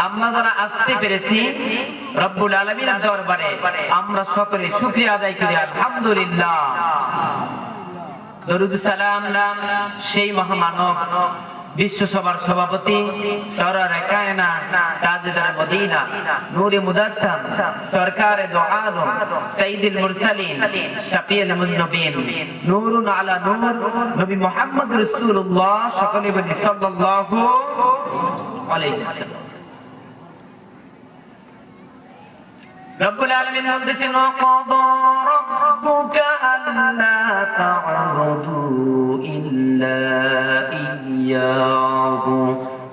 আমরা যারা আসতে পেরেছি রব্বুল আলামিনের দরবারে আমরা সকলে শুকরিয়া আদায় করি আলহামদুলিল্লাহ। দরুদ সালাম সেই মহামানব বিশ্বসভার সভাপতি সরওয়ারে কায়নাত তাজদার মদিনা নূরে মুদাসসাম সরকারে দো আলম সাইয়্যিদুল মুরসালিন শাফিউল মুজনবিন নূরুন আলা নূর নবী মুহাম্মদ রাসূলুল্লাহ সকলে বলি সাল্লাল্লাহু আলাইহি ওয়াসাল্লাম। রব্বুল আলামিন বলতেছেন ওয়াকাদা রাব্বুকা আল্লা তা'বুদু ইল্লা ইয়্যাহু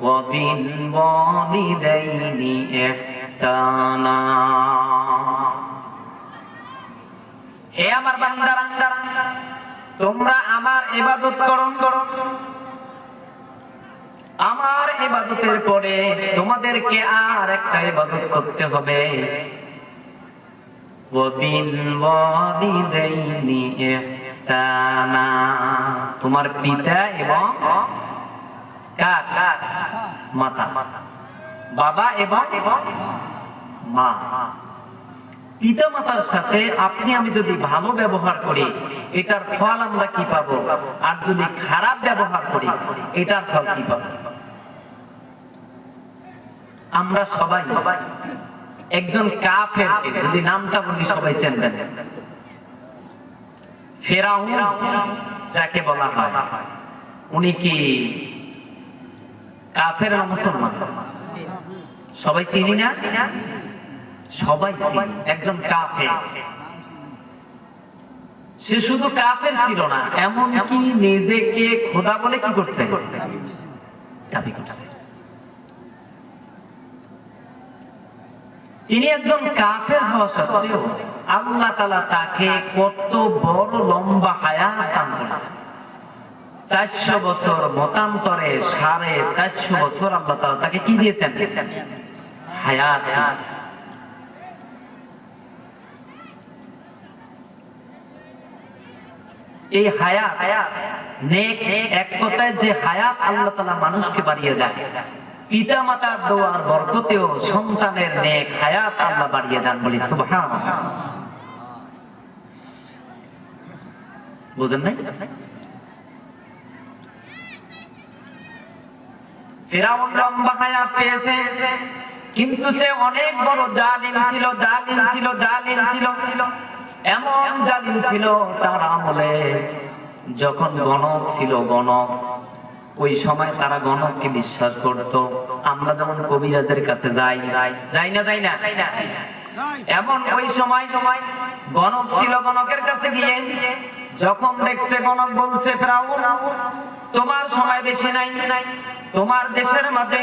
ওয়া বিল ওয়ালিদাইনি ইহসানা। হে আমার বান্দারা, তোমরা আমার ইবাদত করো। আমার ইবাদতের পরে তোমাদেরকে আর একটা ইবাদত করতে হবে। তোমার পিতা এবং মাতা, বাবা এবং মা। পিতা মাতার সাথে আপনি আমি যদি ভালো ব্যবহার করি এটার ফল আমরা কি পাবো, আর যদি খারাপ ব্যবহার করি এটার ফল কি পাবো? আমরা সবাই একজন কাফের, যদি নামটা বলি সবাই চেনবেন, ফেরাউন যাকে বলা হয়, উনি কি কাফের না মুসলমান? সবাই চিনি না? সবাই চিনি একজন কাফের। সে শুধু কাফের ছিল না, এমনকি নিজেকে খোদা বলে কি করছে, দাবি করছে। তিনি একজন কাফের হওয়া সত্ত্বেও আল্লাহ তাআলা তাকে কত বড় লম্বা হায়াত দান করেছেন। 400 বছর মতান্তরে 450 বছর আল্লাহ তাআলা তাকে কি দিয়েছেন? হায়াত দিয়েছেন। এই হায়াত নেক, এক কথায় যে হায়াত আল্লাহ তাআলা মানুষকে বাড়িয়ে দেয়, পিতা মাতার দোয়ার বরকতেও সন্তানের নেক হায়াত আল্লাহ বাড়িয়ে দেন, বলি সুবহানাল্লাহ। বুঝেন নাই? ফিরআউন লম্বা হায়াত পেয়েছে, কিন্তু সে অনেক বড় জালিম ছিল। এমন জালিম ছিল তার আমলে, যখন গণক ছিল, গণক ওই সময় তারা গণককে বিশ্বাস করত। আমরা যেমন কবিরাজের কাছে যাই না, এমন ওই সময় গণক ছিল। গণকের কাছে গিয়ে যখন দেখছে গণক বলছে, ফিরআউন তোমার সময় বেশি নাই, তোমার দেশের মাঝে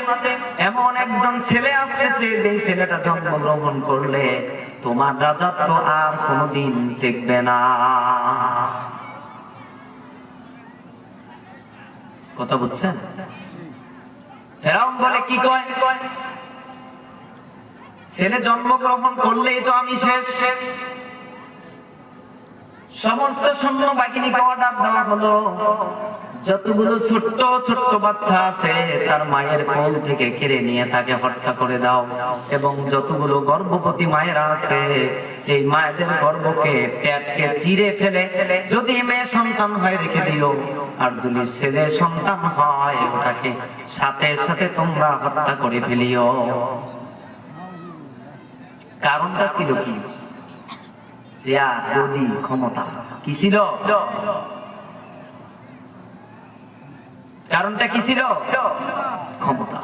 এমন একজন ছেলে আসতেছে, যে ছেলেটা জন্মগ্রহণ করলে তোমার রাজত্ব আর কোনোদিন টিকবে না। কথা বুঝছেন? ফিরআউন বলে কি কয়, ছেলে জন্মগ্রহণ করলেই তো আমি শেষ। সমস্ত সৈন্য বাহিনীকে অর্ডার দেওয়া হলো, যতগুলো ছোট্ট ছোট্ট বাচ্চা আছে তার মায়ের কোল থেকে কেড়ে নিয়ে তাকে হত্যা করে দাও, এবং যতগুলো গর্ভবতী মায়েরা আছে এই মায়েদের গর্ভকে পেটকে চিরে ফেলে যদি মেয়ে সন্তান হয় রেখে দিও, আর যদি ছেলে সন্তান হয় ওটাকে সাথে সাথে তোমরা হত্যা করে ফেলিও। কারণটা ছিল কি? যে গদি ক্ষমতা কি ছিল? কারণটা কি ছিল? ক্ষমতা।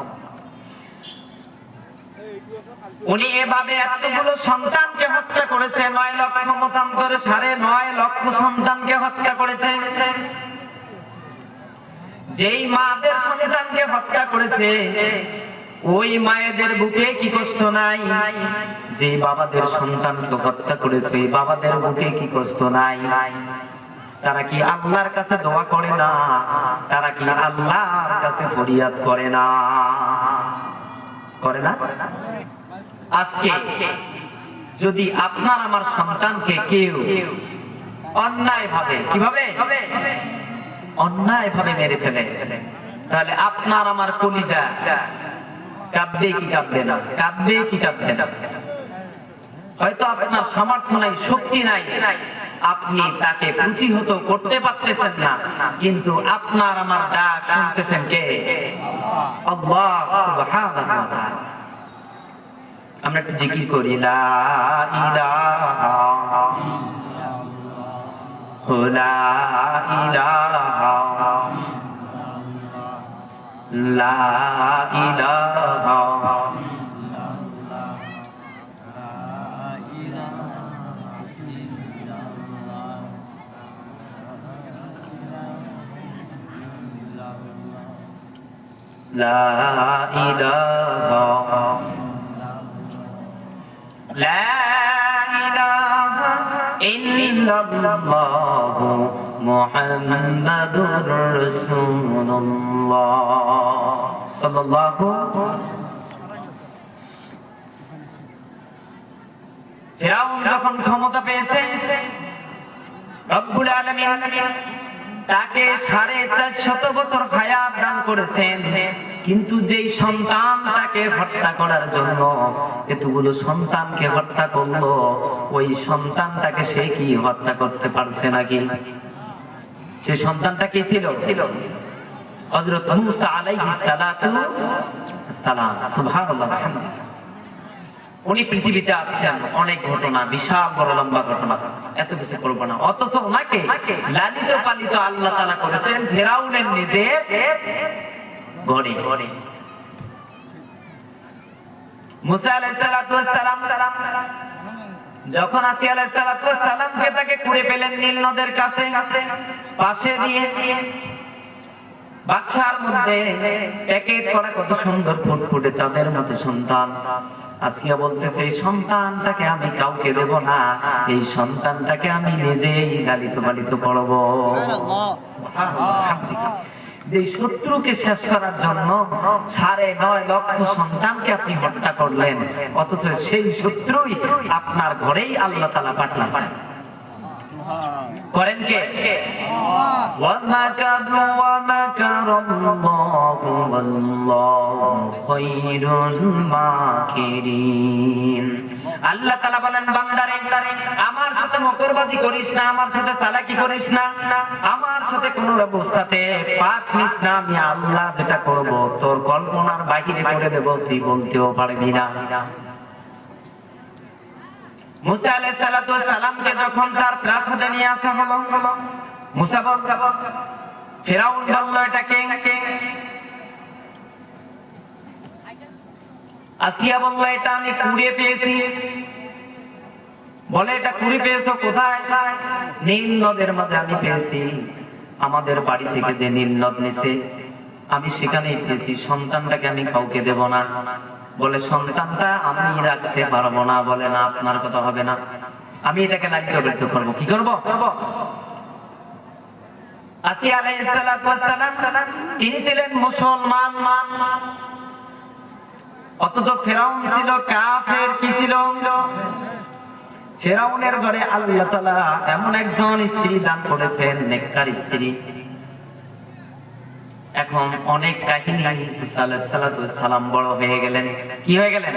উনি এভাবে এতগুলো সন্তানকে হত্যা করেছে, 9 লক্ষ মতান্তরে 9.5 লক্ষ সন্তানকে হত্যা করেছে। যেই মাদের সন্তানকে হত্যা করেছে ওই মায়েদের বুকে কি কষ্ট নাই? যে বাবাদের সন্তানকে হত্যা করেছে ওই বাবাদের বুকে কি কষ্ট নাই? তারা কি আল্লাহর কাছে দোয়া করে না? তারা কি আল্লাহর কাছে ফরিয়াদ করে না? করে না? আজকে যদি আপনার আমার সন্তানকে কেউ অন্যায় ভাবে, কিভাবে অন্যায় ভাবে মেরে ফেলে, তাহলে আপনার আমার কলিজা কাঁদবে কি কাঁদবে না, কাঁদবে কি কাঁদবে না। হয়তো আপনার সামর্থ্য নাই, শক্তি নাই, আপনি তাকে প্রতিহত করতে পারতেছেন না, কিন্তু আপনার আমার ডাক শুনতেছেন কে? আল্লাহ সুবহানাহু ওয়া তাআলা। আমরা একটু জিকির করি, লা ইলাহা লা ইলাহা লা ইলাহা লা ইলাহা লা ইলাহা ইল্লাল্লাহ মুহাম্মাদুর রাসূলুল্লাহ সাল্লাল্লাহু। ফিরআউন যখন ক্ষমতা পেয়েছে, রব্বুল আলামিন তাকে 450 বছর হায়াত দান করেছেন, কিন্তু যেই সন্তানটাকে হত্যা করার জন্য এতগুলো সন্তানকে হত্যা করলো, ওই সন্তানটাকে সে কি হত্যা করতে পারছে নাকি? সে সন্তানটা কি ছিল? হযরত মূসা আলাইহিস সালাতু সালাম। সুবহানাল্লাহ। উনি পৃথিবীতে আছেন, অনেক ঘটনা, বিশাল বড় লম্বা ঘটনা, এত কিছু করবো না। অথচ ওনাকে লালিত পালিত আল্লাহ তাআলা করেছেন ফিরআউনের নিজের ঘরে। মূসা আলাইহিস সালাম যখন আসিয়া আলাইহিস সালামকে তাকে কুড়ে পেলেন নীল নদের কাছে, পাশে দিয়ে বাক্সার মধ্যে প্যাকেট করা কত সুন্দর ফুটফুটে চাঁদের মতো সন্তান। আসিয়া বলতেছে, এই সন্তানটাকে আমি কাউকে দেব না, এই সন্তানটাকে আমি নিজেই লালিত পালিত করব। যে শত্রুকে শেষ করার জন্য 9.5 লক্ষ সন্তানকে আপনি হত্যা করলেন, অথচ সেই শত্রুই আপনার ঘরেই আল্লাহ তাআলা পাঠিয়েছেন। করেন কে? ওয়ামাকারু ওয়ামাকারাল্লাহু ওয়াল্লাহু খায়রুল মাকিরিন। আল্লাহ তাআলা বলেন, বান্দারে আমার সাথে মকরবাজি করিস না, আমার সাথে চালাকি করিস না, আমার সাথে কোনো ব্যবস্থাতে পাক নিস না। আমি আল্লাহ যেটা করব তোর কল্পনার বাহিরে করে দেব, তুই বলতেও পারবি না। মূসা আলাইহিস সালামকে যখন তার প্রাসাদে নিয়ে আসা হলো, মূসা বলল, ফিরআউন বলল, এটা কে? আসিয়া বলল, এটা আমি কুড়িয়ে পেয়েছি। বলে, এটা কুড়িয়ে পেয়েছো কোথায়? নীল নদের মাঝে আমি পেয়েছি। আমাদের বাড়ি থেকে যে নীল নদ নিছে আমি সেখানেই পেয়েছি। সন্তানটাকে আমি কাউকে দেব না। বলে, সন্তানটা আমি রাখতে পারবো না। বলে, না, আপনার কথা হবে না, আমি এটাকে লালিত পালিত করবো। কি করবো? আসিয়া আলাইহিস সালাম তিনি ছিলেন মুসলমান, অথচ ফিরআউন ছিল কাফের। কি ছিল? ফিরআউনের ঘরে আল্লাহ তাআলা এমন একজন স্ত্রী দান করেছেন, নেককার স্ত্রী। এখন অনেক কাহিনী। মুসা আলাইহিস সালাম বড় হয়ে গেলেন। কি হয়ে গেলেন?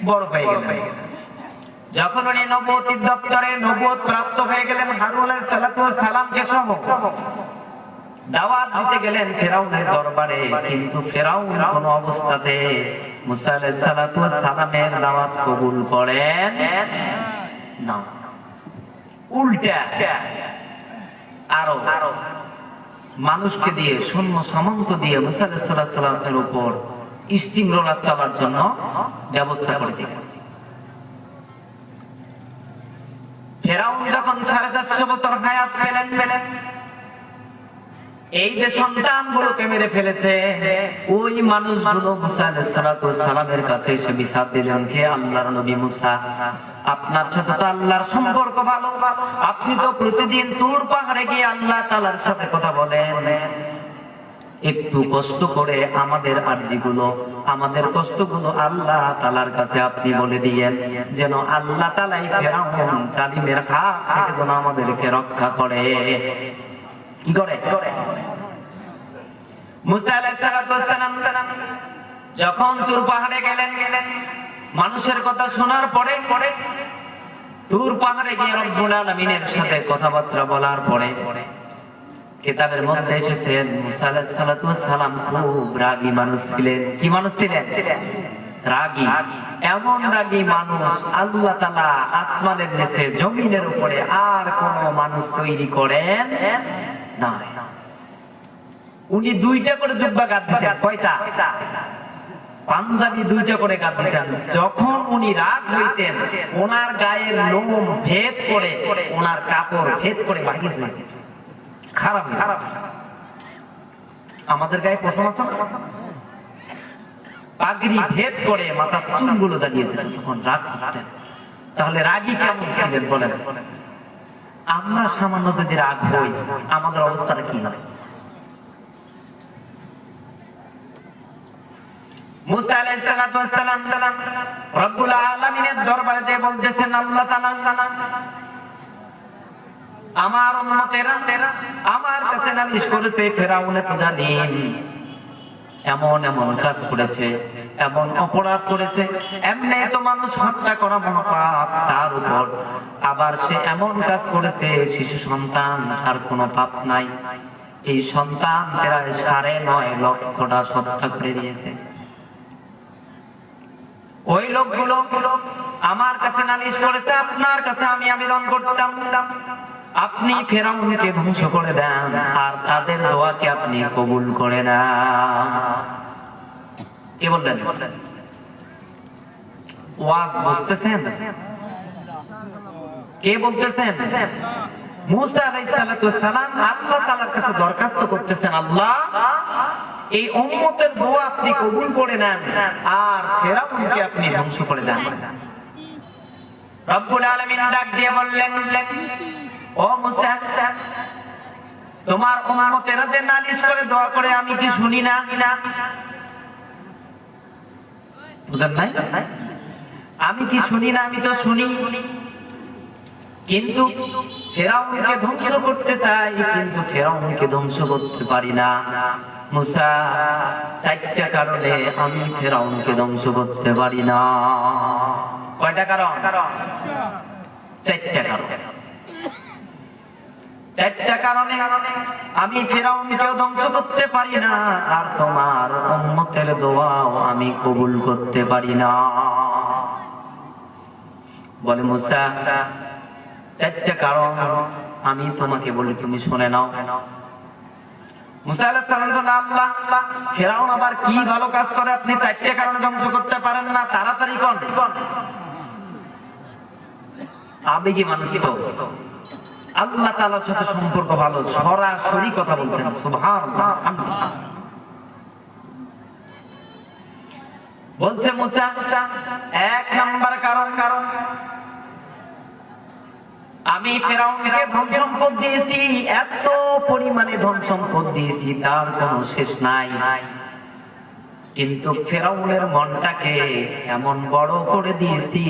বড় হয়ে গেলেন। যখন উনি নবুয়তের দপ্তরে নবুয়ত প্রাপ্ত হয়ে গেলেন, হারুন আলাইহিস সালামকে সহ দাওয়াত দিতে গেলেন ফিরআউনের দরবারে, কিন্তু ফিরআউন কোন অবস্থাতে মুসা আলাইহিস সালামের দাওয়াত কবুল করেন না। উল্টা আরো মানুষকে দিয়ে, সৈন্য সামন্ত দিয়ে মুসা আলাইহিস সালামের উপর স্টিম রোলার চালার জন্য ব্যবস্থা করে দিলেন। ফিরআউন যখন 450 বছর হায়াত পেলেন, এই যে সন্তানগুলোকে মেরে ফেলেছে, ওই মানুষগুলো মুসা আলাইহিস সালামের কাছে এসে বিচার দিলেন, কে? আল্লাহর নবী মুসা, আপনার সাথে তো আল্লাহর সম্পর্ক ভালো, আপনি তো প্রতিদিন তুর পাহাড়ে গিয়ে আল্লাহ তাআলার সাথে কথা বলেন। একটু কষ্ট করে আমাদের আরজিগুলো, আমাদের কষ্টগুলো আল্লাহ তাআলার কাছে আপনি বলে দিয়েন, যেন আল্লাহ তাআলাই ফিরআউন জালিমের হাত থেকে যেন আমাদেরকে রক্ষা করে। কি করে? মুসা আলাইহিস সালাম যখন তুর পাহাড়ে গেলেন, মানুষের কথা শোনার পরে তুর পাহাড়ে গিয়ে রব্বুল আলামিনের সাথে কথাবার্তা বলার পরে কিতাবের মধ্যে এসেছে মুসা আলাইহিস সালাতু ওয়াস সালাম খুব রাগী মানুষ ছিলেন। কি মানুষ ছিলেন? রাগী। এমন রাগী মানুষ আল্লাহ তাআলা আসমানের নিচে জমিনের উপরে আর কোন মানুষ তৈরি করেন না। উনি দুইটা করে জুব্বা গাঁথ দিতেন। কয়টা? পাঞ্জাবি দুইটা করে গাঁথ দিতেন। যখন উনি রাগ হইতেন ওনার গায়ের লোম ভেদ করে, ওনার কাপড় ভেদ করে বাহির হয়েছে। খারাপ খারাপ। আমাদের গায়ে পশম আছে না, পাগড়ি ভেদ করে মাথার চুলগুলো দাঁড়িয়ে যেত যখন রাগ করতেন। তাহলে রাগী কেমন ছিলেন বলেন? আমরা সামান্য যদি রাগ হই আমাদের অবস্থাটা কি হয়? মুসা আলাইহিস সালাতু ওয়াস সালাম রব্বুল আলামিনের দরবারে যে বলতেছেন, আল্লাহ তাআলা আমার উম্মতেরা আমার কাছে নালিশ করেছে, ফেরাউন তো জালিম, এমন এমন কাজ করেছে, এমন অপরাধ করেছে, এমনি তো মানুষ হত্যা করা মহাপাপ, তার উপর আবার সে এমন কাজ করেছে শিশু সন্তান, তার কোনো পাপ নাই। এই সন্তান প্রায় 9.5 লক্ষটা হত্যা করে দিয়েছে। ওই লোকগুলো আমার কাছে নালিশ করেছে, আপনার কাছে আমি আবেদন করতাম আপনি ফেরাউনকে ধ্বংস করে দেন আর তাদের দোয়াকে আপনি কবুল করে না। কি বললেন? ওয়াজ বুঝতেছেন? কে বলতেছেন? মুসা আলাইহিস সালাতু ওয়াস সালাম আল্লাহ তাআলার কাছে দরখাস্ত করতেছেন, আল্লাহ এই উম্মতের দোয়া আপনি কবুল করে নেন আর ফেরাউনকে আপনি ধ্বংস করে দেন। রব্বুল আলামিন ডাক দিয়ে বললেন, ও মুসা, তোমার উম্মতেরা যে নালিশ করে দোয়া করে আমি কি শুনি না? বুঝেন নাই? আমি কি শুনি না? আমি তো শুনি, কিন্তু ফেরাউনকে ধ্বংস করতে চাই, কিন্তু ফেরাউনকে ধ্বংস করতে পারি না। মুসা, 4টা কারণে আমি ফেরাউনকে ধ্বংস করতে পারি না। কয়টা কারণ? 4টা কারণ। 4টা কারণে আমি ফেরাউনকেও ধ্বংস করতে পারি না আর তোমার উম্মতের দোয়াও আমি কবুল করতে পারি না। বলে মুসা, 4টা কারণ আমি তোমাকে বলি, তুমি শুনে নাও। মুসা আলাইহিস সালাম বললেন, আল্লাহ ফেরাউন আবার কি ভালো কাজ করে আপনি 4টা কারণে ধ্বংস করতে পারেন না? তাড়াতাড়ি কোন। আবেগী মানুষ তো, আল্লাহ তাআলার সাথে সম্পর্ক ভালো, সরাসরি কথা বলতেন। সুবহানাল্লাহ। বলছে মুসা, 1 নাম্বার কারণ আমি ফেরাউনকে ধন সম্পদ দিয়েছি, এত পরিমাণে ধন সম্পদ দিয়েছি তার কোনো শেষ নাই, কিন্তু ফেরাউনের মনটাকে এমন বড় করে দিয়েছি,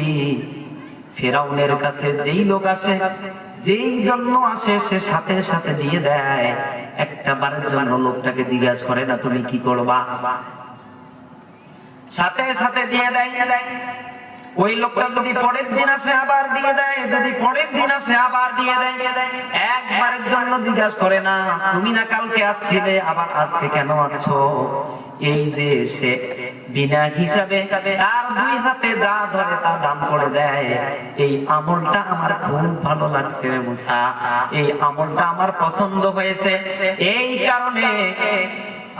ফেরাউনের কাছে যেই লোক আসে, যেই জন্য আসে সে সাথে সাথে দিয়ে দেয়। একটা বারের জন্য লোকটাকে জিজ্ঞাসা করে না তুমি কি করবা, সাথে সাথে দিয়ে দেয়। ওই লোকটা যদি পরের দিন আসে আবার দিয়ে দেয়, যদি পরের দিন আসে আবার দিয়ে দেয়। একবারের জন্য জিজ্ঞাসা করে না তুমি না কালকে আসছিলে, আবার আজকে কেন আছো। এই যে সে বিনা হিসাবে তার 2 হাতে যা ধরে তা দান করে দেয়, এই আমলটা আমার খুব ভালো লাগছে রে মুসা, এই আমলটা আমার পছন্দ হয়েছে, এই কারণে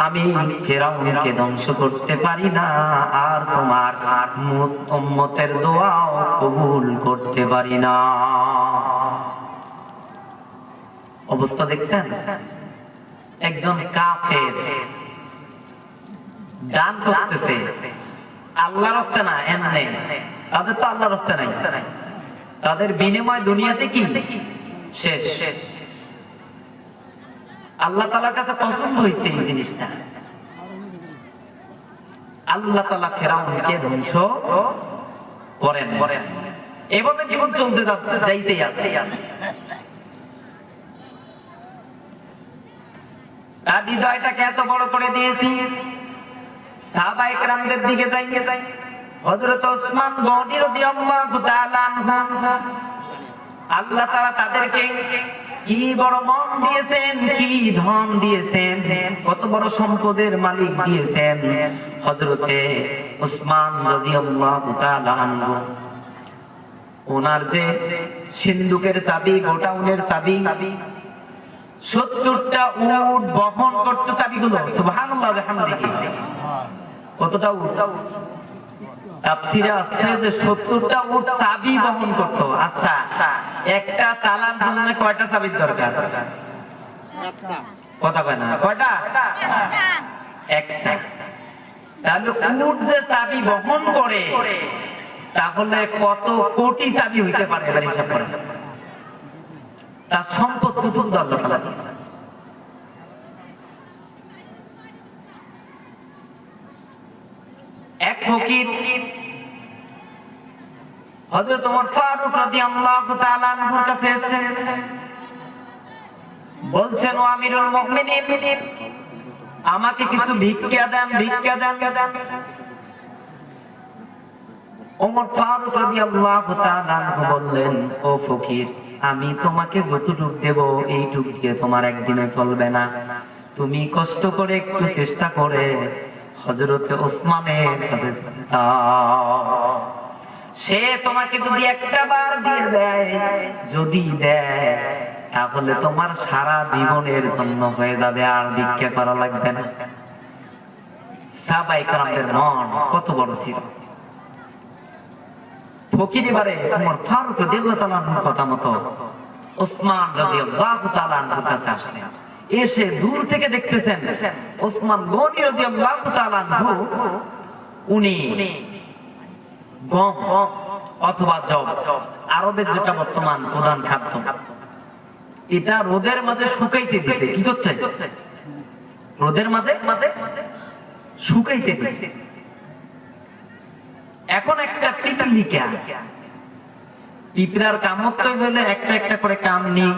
আমি ফেরাউনকে ধ্বংস করতে পারি না আর তোমার উম্মতের দোয়াও কবুল করতে পারি না। অবস্থা দেখছেন? একজন কাফের দান করতেছে আল্লাহর রাস্তায় না, এমনি তাদের তো আল্লাহর রাস্তায় নাই, তাদের বিনিময় দুনিয়াতে কি শেষ। আল্লাহ তাআলার কাছে পছন্দ হয়েছে এই জিনিসটা, আল্লাহ তাআলা ফেরাউনকে ধ্বংস করেন। এভাবে জীবন চলতে যাইতেই আছে। তার হৃদয়টাকে এত বড় করে দিয়েছি, সাহাবায়ে কেরামদের দিকে যাই। হযরত ওসমান গনি রাদিয়াল্লাহু তাআলা আনহু, আল্লাহ তাআলা তাদেরকে কি বড় মন দিয়েছেন, কি ধন দিয়েছেন, কত বড় সম্পদের মালিক দিয়েছেন। হযরতে ওসমান রাদিয়াল্লাহু তাআলা আনহু ওনার যে সিন্ধুকের চাবি, গোডাউনের চাবি, 70টা উট বহন করতে চাবিগুলো, সুবহানাল্লাহ ওয়া বিহামদিহি। কতটা উট? তাফসীরে আছে যে 70টা উট চাবি বহন করত। আচ্ছা, একটা তালার জন্য কয়টা চাবির দরকার? কথা কয় না, কয়টা? একটা। তাহলে উট যে চাবি বহন করে, তাহলে কত কোটি চাবি হইতে পারে এবার হিসাব করে। তার সম্পদ কত আল্লাহ তাআলা দিয়েছেন। এক ফকির হযরত ওমর ফারুক রাদিয়াল্লাহু তাআলা আনহুর কাছে এসেছেন, বলছেন, ও আমিরুল মুমিনিন, আমাকে কিছু ভিক্ষা দেন, ভিক্ষা দেন। ওমর ফারুক রাদিয়াল্লাহু তাআলা আনহু বললেন, ও ফকির, আমি তোমাকে যতটুক দেব এইটুক দিয়ে তোমার একদিনে চলবে না। তুমি কষ্ট করে একটু চেষ্টা করে হযরতে ওসমানের কাছে যাও। সে তোমাকে যদি একটা বার দিয়ে দেয়, যদি দেয়, তাহলে তোমার সারা জীবনের জন্য হয়ে যাবে, আর ভিক্ষা করা লাগবে না। সাহাবায়ে কেরামদের মন কত বড় ছিল। ফকির এবারে ওমর ফারুক রাদিয়াল্লাহু তাআলা আনহুর কথা মতো ওসমান রাদিয়াল্লাহু তাআলা আনহুর কাছে আসলেন। এসে দূর থেকে দেখতেছেন ওসমান গনি রাদিয়াল্লাহু তাআলা আনহু উনি গম অথবা জব, আরবের যেটা বর্তমান প্রধান খাদ্য, এটা রোদের মাঝে শুকাইতে দিছে। কি করছে? রোদের মাঝে শুকাইতে দিছে। এখন একটা পিপিলিকা, পিঁপড়ার কামড় হলে একটা একটা করে কাম নিয়ে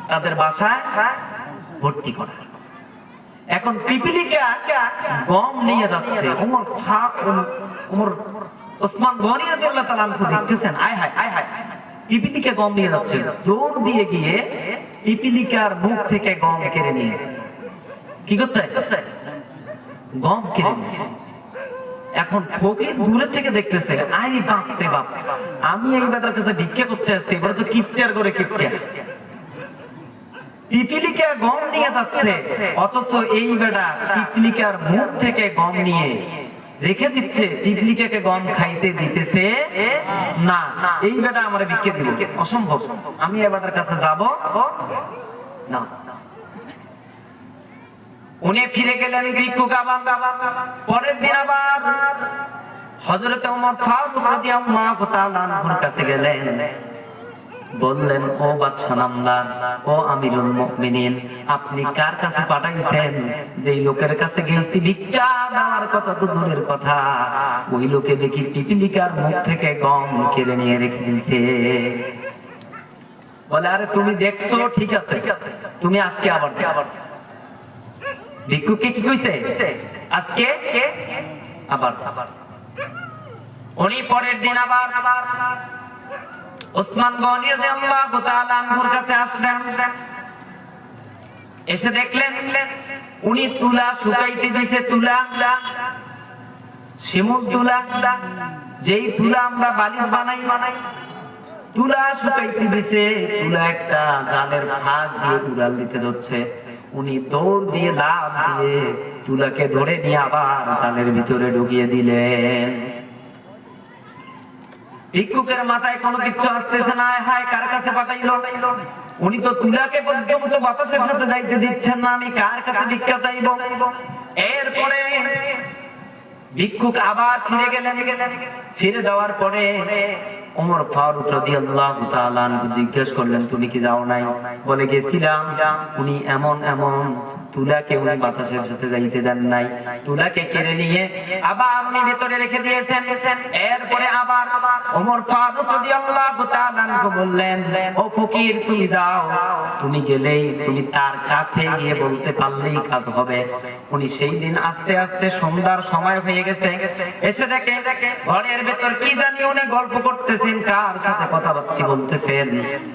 তাদের বাসায় ভর্তি করে। এখন পিপিলিকা গম নিয়ে যাচ্ছে। ওমর ওসমান গনি রাদিয়াল্লাহু তাআলা আনহু দেখতেছেন, আয় হায়, পিপিলিকা গম নিয়ে যাচ্ছে। দৌড় দিয়ে গিয়ে পিপিলিকার মুখ থেকে গম কেড়ে নিয়েছে। কি করছে? গম কেড়ে নিয়েছে। এখন ফকির দূরে থেকে দেখতেছে, আরে বাপ রে বাপ, আমি এই বেটার কাছে ভিক্ষা করতে আসছি, এবারে তো কিপটার করে কিপটা। পিপিলিকা গম নিয়ে যাচ্ছে, অথচ এই বেটা পিপিলিকার মুখ থেকে গম নিয়ে রেখে দিচ্ছে, পিপিলিকাকে গম খাইতে দিতেছে না। এই বেটা আমার ভিক্ষা দিব, অসম্ভব, আমি এই বেটার কাছে যাব না। উনি ফিরে গেলেন ভিক্ষুক। পরের দিন আবার হযরত ওমর ফারুক রাদিয়াল্লাহু তাআলা আনহুর কাছে গেলেন, বললেন, ও বাদশা নামদার, ও আমিরুল মুমিনিন, আপনি কার কাছে পাঠাইছেন? যেই লোকের কাছে গেছি ভিক্ষা দেওয়ার কথা তো দূরের কথা, ওই লোকে দেখি পিপিলিকার মুখ থেকে গম কেড়ে নিয়ে রেখে দিয়েছে। বলে, আরে তুমি দেখছো, ঠিক আছে, তুমি আজকে আবার ভিক্ষুককে কি কইছে? আজকে আবার। উনি পরের দিন আবার ওসমান গনি রাদিয়াল্লাহু তাআলা আনহুর কাছে আসলেন। এসে দেখলেন উনি তুলা শুকাইতে দিয়েছে, তুলা, শিমুল তুলা, যেই তুলা আমরা বালিশ বানাই, তুলা শুকাইতে দিয়েছে। তুলা একটা জালের ফাঁক দিয়ে উড়াল দিতে ধরছে। উনি দৌড় দিয়ে লাফ দিয়ে তুলাকে ধরে নিয়ে আবার জালের ভিতরে ঢুকিয়ে দিলেন। ভিক্ষুকের মাথায় কোনো কিছু আসতেছে না, হায় কার কাছে পাঠাইলো? উনি তো তুলাকে পর্যন্ত বাতাসের সাথে যাইতে দিচ্ছেন না, আমি কার কাছে ভিক্ষা চাইবো? এরপরে ভিক্ষুক আবার ফিরে গেলেন। ফিরে যাওয়ার পরে ওমর ফারুক রাদিয়াল্লাহু তাআলা আনহু জিজ্ঞেস করলেন, তুমি কি যাও নাই? বলে, গেছিলাম। উনি এমন তুলাকে উনি বাতাসের সাথে যাইতে দেন নাই, তুলাকে কেড়ে নিয়ে আবার উনি ভেতরে রেখে দিয়েছেন। এরপরে আবার ওমর ফারুক রাদিয়াল্লাহু তাআলা আনহু বললেন, ও ফকির, তুমি যাও, তুমি গেলেই তুমি তার কাছে গিয়ে বলতে পারলেই কাজ হবে। উনি সেই দিন আস্তে আস্তে সন্ধ্যার সময় হয়ে গেছে, এসে দেখে ঘরের ভেতর কি জানি উনি গল্প করতেছেন, কার সাথে কথাবার্তা বলতেছেন।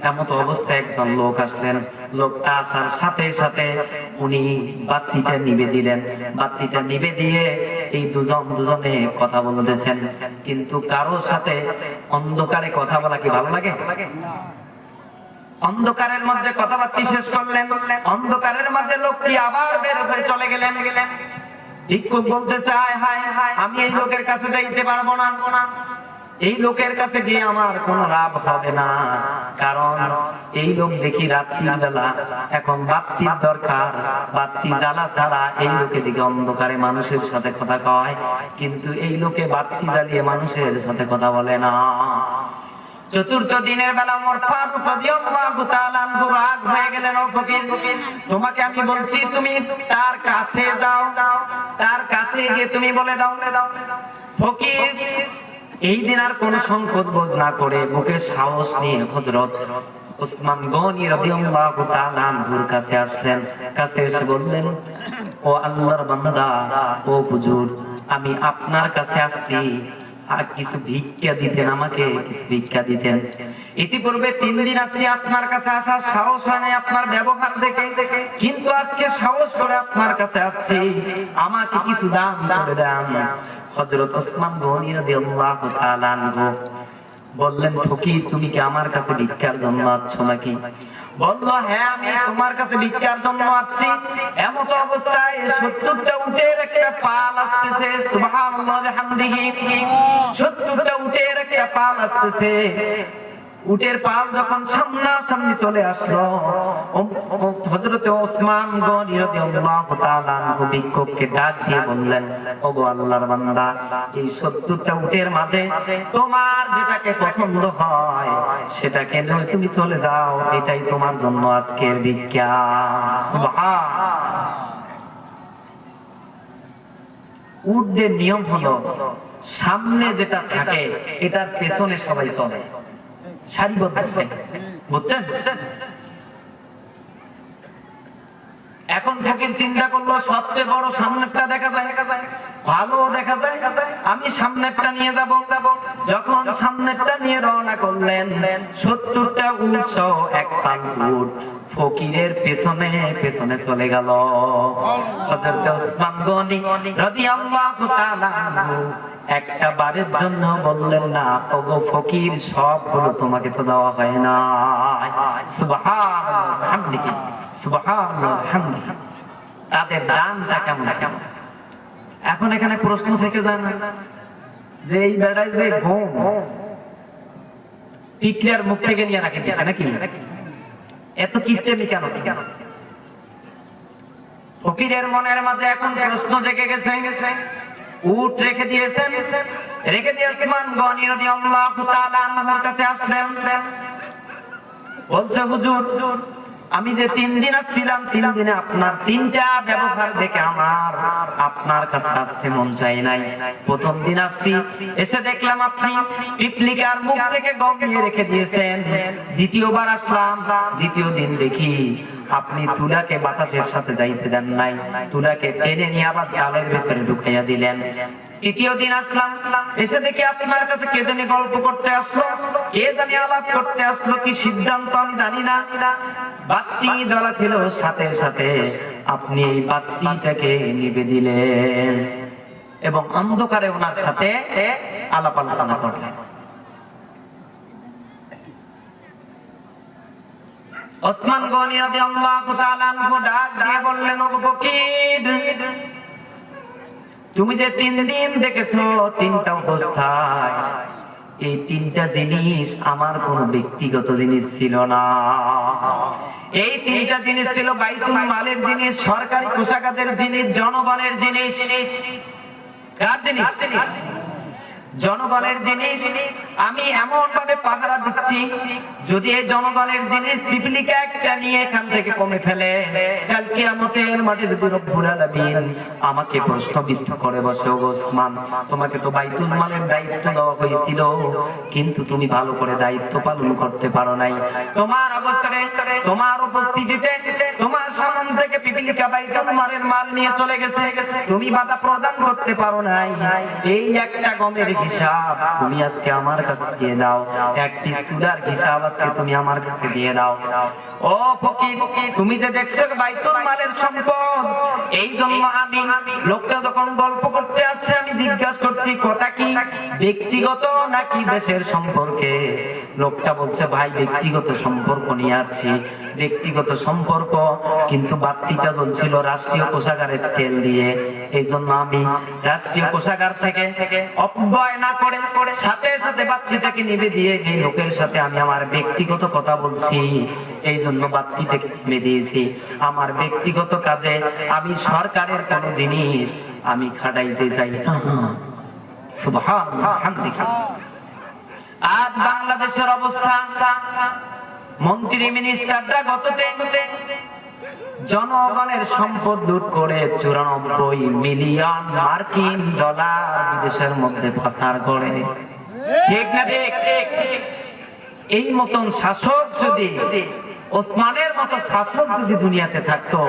এমন অবস্থায় একজন লোক আসলেন। লোকটা আসার সাথে সাথে উনি বাতিটা নিভে দিলেন। বাতিটা নিভে দিয়ে এই দুজনে কথা বলতেছেন। কিন্তু কারো সাথে অন্ধকারে কথা বলা কি ভালো লাগে? অন্ধকারের মধ্যে কথাবার্তা শেষ করলেন। অন্ধকারের মাঝে লোকটি আবার বের হয়ে চলে গেলেন। ভিক্ষুক বলতেছে, হায় হায় হায়, আমি এই লোকের কাছে যাইতে পারবো না। এই লোকের কাছে গিয়ে আমার কোনো লাভ হবে না, কারণ এই লোক দেখি রাত্রির বেলা এখন বাতির দরকার, বাতি জ্বালা ছাড়া এই লোকে দিকে অন্ধকারে মানুষের সাথে কথা কয়, কিন্তু এই লোকে বাতি জ্বালিয়ে মানুষের সাথে কথা বলে না। চতুর্থ দিনের বেলা ওমর ফারুক রাদিয়াল্লাহু তাআলা আনহু রাগ হয়ে গেলেন, ও ফকির, তোমাকে আমি বলছি তুমি তার কাছে যাও, তার কাছে গিয়ে তুমি বলে দাও। ফকির এই দিন আর কোন সংকোচ বোধ না করে বুকে সাহস নিয়ে হযরত ওসমান গনি রাদিয়াল্লাহু তাআলা আনহুর কাছে আসলেন। কাছে এসে বললেন, ও আল্লাহর বান্দা, ও হুজুর, আমি আপনার কাছে আসছি, আর কিছু ভিক্ষা দিতেন, আমাকে কিছু ভিক্ষা দিতেন। ইতিপূর্বে 3 দিন আছি আপনার কাছে, আসার সাহস হয় নাই আপনার ব্যবহার দেখে, কিন্তু আজকে সাহস করে আপনার কাছে আসছি, আমাকে কিছু দান করে দেন। হযরত ওসমান গনি রাদিয়াল্লাহু তাআলা আনহু বললেন, ফকির, তুমি কি আমার কাছে ভিক্ষার জন্য আসছো নাকি? বলল, হ্যাঁ, আমি তোমার কাছে ভিক্ষার জন্য আসছি। এমন অবস্থায় 70টা উটের একটা পাল আসতেছে, সুবহানাল্লাহ ওয়া বিহামদিহি, 70টা উটের একটা পাল আসতেছে। উটের পাল যখন সামনাসামনি চলে আসলো, হযরত ওসমান গনি রাদিয়াল্লাহু তাআলা আনহু ভিক্ষুককে ডাক দিয়ে বললেন, ওগো আল্লাহর বান্দা, এই 70টা উটের মাঝে তোমার যেটাকে পছন্দ হয় সেটাকে নিয়ে তুমি চলে যাও, এটাই তোমার জন্য আজকের ভিক্ষা। সুবহান। উটদের নিয়ম হলো সামনে যেটা থাকে এটার পেছনে সবাই চলে, সারিবদ্ধ থাকে, বুঝছেন? এখন ফকির চিন্তা করলো, সবচেয়ে বড় সামনেরটা দেখা যায়, ভালো দেখা যায়, আমি সামনেরটা নিয়ে যাব। যখন সামনেরটা নিয়ে রওনা করলেন, 70টা উট সহ এক পাল উট ফকিরের পেছনে পেছনে চলে গেল। হযরত ওসমান গনি রাদিয়াল্লাহু তাআলা আনহু একটা বারের জন্য বললেন না, ওগো ফকির, সবগুলো তোমাকে তো দেওয়া হয় না। সুবহানাল্লাহ ওয়া বিহামদিহি, সুবহানাল্লাহ ওয়া বিহামদিহি। তাদের দানটা কেমন? এখন এখানে প্রশ্ন থেকে যায় না যে এই বেড়ায় যে ঘুম পিকলিয়ার মুখ থেকে নিয়ে রাখে দিচ্ছে নাকি? এত কিপটেমি কেন? ফকিরের মনের মাঝে এখন প্রশ্ন জেগে গেছে। উট রেখে দিয়েছেন, রেখে দিয়ে ওসমান গনি রাদিয়াল্লাহু তাআলা আনহুর কাছে আসলেন। বলছে, হুজুর, আমি যে 3 দিন ছিলাম, 3 দিনে আপনার 3টা ব্যবহার দেখে আমার আপনার কাছে আসতে মন চাই নাই। প্রথম দিন আসছি, এসে দেখলাম আপনি পিপলিকার মুখ থেকে গম নিয়ে রেখে দিয়েছেন। দ্বিতীয়বার আসলাম, দ্বিতীয় দিন দেখি আপনি তুলাকে বাতাসের সাথে যাইতে দেন নাই, তুলাকে টেনে নিয়ে আবার জালের ভেতরে ঢুকাইয়া দিলেন। তৃতীয় দিন আসলাম, এসে দেখি আপনার কাছে কে জানি গল্প করতে আসলো, কে জানি আলাপ করতে আসলো, কি সিদ্ধান্ত আমি জানি না। বাতি জ্বলা ছিল, সাথে সাথে আপনি এই বাতিটাকে নিভে দিলেন এবং অন্ধকারে ওনার সাথে আলাপ আলোচনা করলেন। ওসমান গনি রাদিয়াল্লাহু তাআলা আনহু ডাক দিয়ে বললেন, ওগো ফকির, তুমি যে 3 দিন দেখেছো 3টা অবস্থায়, এই 3টা জিনিস আমার কোনো ব্যক্তিগত জিনিস ছিল না। এই 3টা জিনিস ছিল বাইতুল মালের জিনিস, সরকারি কোষাগারের জিনিস, জনগণের জিনিস। কার জিনিস? জনগণের জিনিস আমি এমন ভাবে পাহারা দিচ্ছি, যদি এই জনগণের জিনিস পিপিলিকা একটা নিয়ে এখান থেকে কমে ফেলে, কাল কিয়ামতের মাঠে যদি রব্বুল আলামিন আমাকে প্রশ্নবিদ্ধ করে বসে, ও ওসমান তোমাকে তো বাইতুল মালের দায়িত্ব দেওয়া হয়েছিল, কিন্তু তুমি ভালো করে দায়িত্ব পালন করতে পারো নাই। তোমার অবস্থানে, তোমার উপস্থিতিতে তোমার সামন থেকে পিপিলিকা বাইতুল মালের মাল নিয়ে চলে গেছে, তুমি বাধা প্রদান করতে পারো নাই। এই একটা গমের হিসাব তুমি আজকে আমার কাছে দিয়ে দাও, এক পিস তুলার হিসাব আজকে তুমি আমার কাছে দিয়ে দাও। ও ফকির, তুমি যে দেখছো বাইতুল মালের সম্পদ, এই জন্য আমি লোকটা যখন গল্প করতে আছে আমি জিজ্ঞাসা করছি কথা কি ব্যক্তিগত নাকি দেশের সম্পর্কে? লোকটা বলছে ভাই ব্যক্তিগত সম্পর্ক নিয়ে আছি। ব্যক্তিগত সম্পর্ক, কিন্তু বাতিটা জ্বলছিল রাষ্ট্রীয় কোষাগারের তেল দিয়ে, এই জন্য আমি রাষ্ট্রীয় কোষাগার থেকে অপব্যয় না করে সাথে সাথে বাতিটাকে নিভে দিয়ে এই লোকের সাথে আমি আমার ব্যক্তিগত কথা বলছি, এই জন্য বাতিটাকে নিভে দিয়েছি। আমার ব্যক্তিগত কাজে আমি সরকারের কোন জিনিস আমি খাটাইতে চাই না। সুবহানাল্লাহ, আলহামদুলিল্লাহ। আজ বাংলাদেশের অবস্থা, মন্ত্রী মিনিস্টাররা গততে জনগণের সম্পদ লুট করে 94 মিলিয়ন মার্কিন ডলার বিদেশের মধ্যে পাচার করে। ঠিক না ঠিক? এই মতন শাসক যদি, ওসমানের মতো শাসক যদি দুনিয়াতে থাকতো,